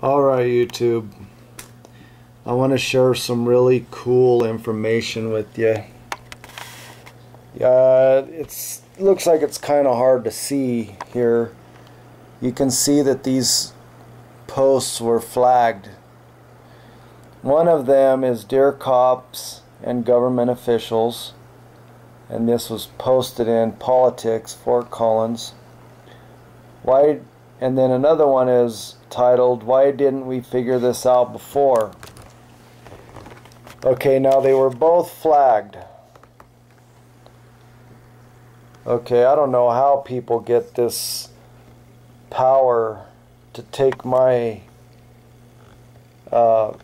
Alright, YouTube. I want to share some really cool information with you. It looks like it's kind of hard to see here. You can see that these posts were flagged. One of them is Dear Cops and Government Officials, and this was posted in Politics, Fort Collins. And then another one is titled, Why Didn't We Figure This Out Before? Okay, now they were both flagged. Okay, I don't know how people get this power to take my to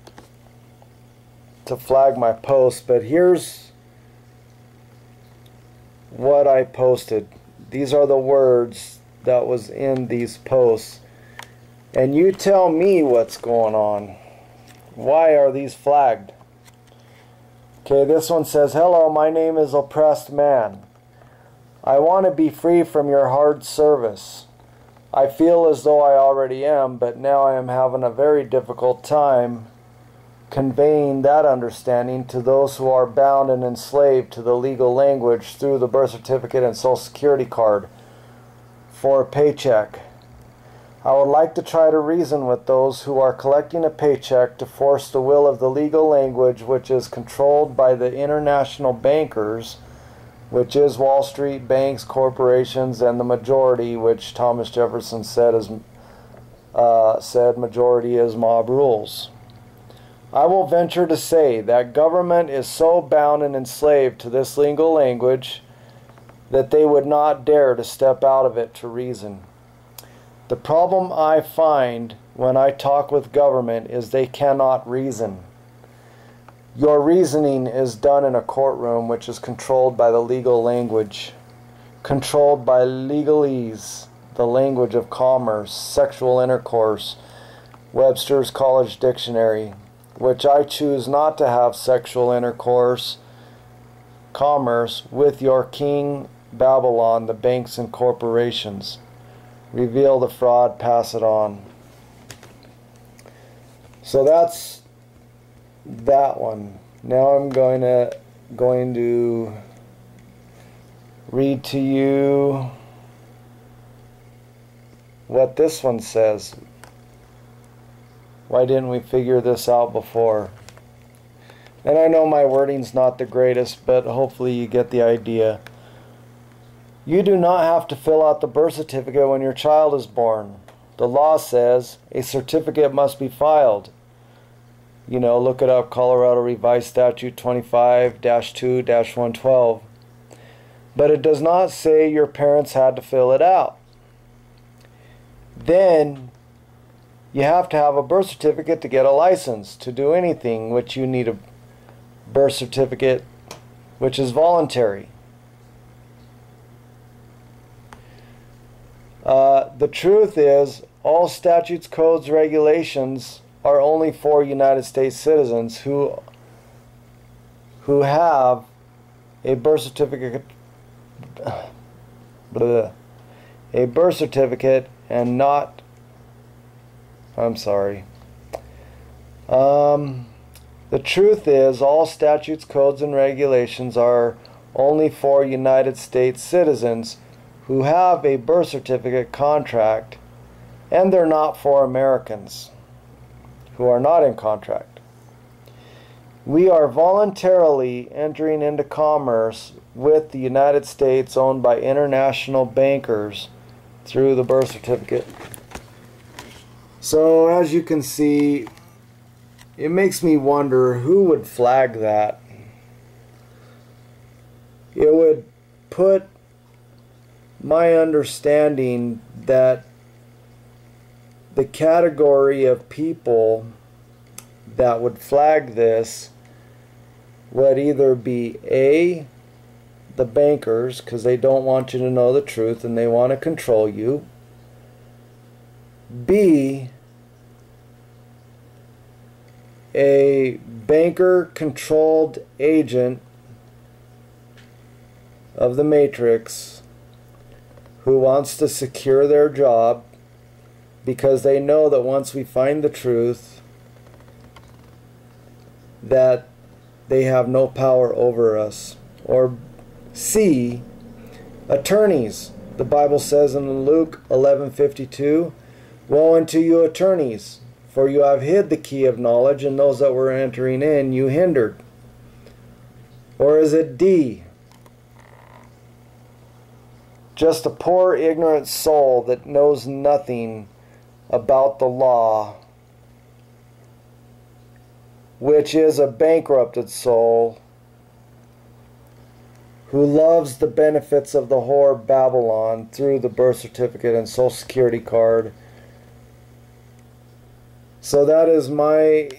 flag my post, but here's what I posted. These are the words that was in these posts, and you tell me what's going on. Why are these flagged? Okay, this one says, Hello, my name is Oppressed Man. I want to be free from your hard service. I feel as though I already am, but now I am having a very difficult time conveying that understanding to those who are bound and enslaved to the legal language through the birth certificate and social security card for a paycheck. I would like to try to reason with those who are collecting a paycheck to force the will of the legal language, which is controlled by the international bankers, which is Wall Street, banks, corporations, and the majority, which Thomas Jefferson said majority is mob rules. I will venture to say that government is so bound and enslaved to this legal language that they would not dare to step out of it to reason. The problem I find when I talk with government is they cannot reason. Your reasoning is done in a courtroom which is controlled by the legal language, controlled by legalese, the language of commerce, sexual intercourse, Webster's College Dictionary, which I choose not to have sexual intercourse, commerce with your king Babylon, the banks and corporations. Reveal the fraud, pass it on. So that's that one. Now I'm going to read to you what this one says. Why didn't we figure this out before? And I know my wording's not the greatest, but hopefully you get the idea. You do not have to fill out the birth certificate when your child is born. The law says a certificate must be filed. You know, look it up, Colorado Revised Statute 25-2-112. But it does not say your parents had to fill it out. Then you have to have a birth certificate to get a license to do anything, which you need a birth certificate, which is voluntary. The truth is, all statutes, codes, regulations are only for United States citizens who have a birth certificate, and not. I'm sorry. The truth is, all statutes, codes, and regulations are only for United States citizens who have a birth certificate contract, and they're not for Americans who are not in contract. We are voluntarily entering into commerce with the United States owned by international bankers through the birth certificate. So as you can see, it makes me wonder who would flag that. It would put my understanding that the category of people that would flag this would either be A, the bankers, because they don't want you to know the truth and they want to control you, B, a banker-controlled agent of the Matrix who wants to secure their job because they know that once we find the truth, that they have no power over us. Or C, attorneys. The Bible says in Luke 11:52, "Woe unto you attorneys, for you have hid the key of knowledge, and those that were entering in you hindered." Or is it D, just a poor ignorant soul that knows nothing about the law, which is a bankrupted soul who loves the benefits of the whore Babylon through the birth certificate and social security card? So that is my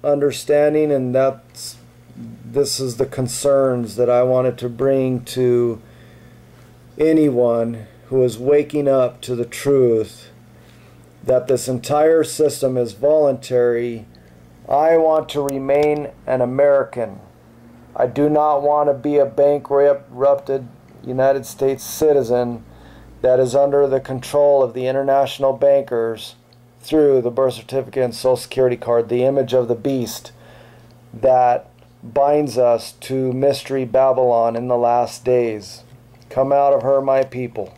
understanding, and this is the concerns that I wanted to bring to anyone who is waking up to the truth that this entire system is voluntary. I want to remain an American. I do not want to be a bankrupted United States citizen that is under the control of the international bankers through the birth certificate and social security card, the image of the beast that binds us to Mystery Babylon in the last days. Come out of her, my people.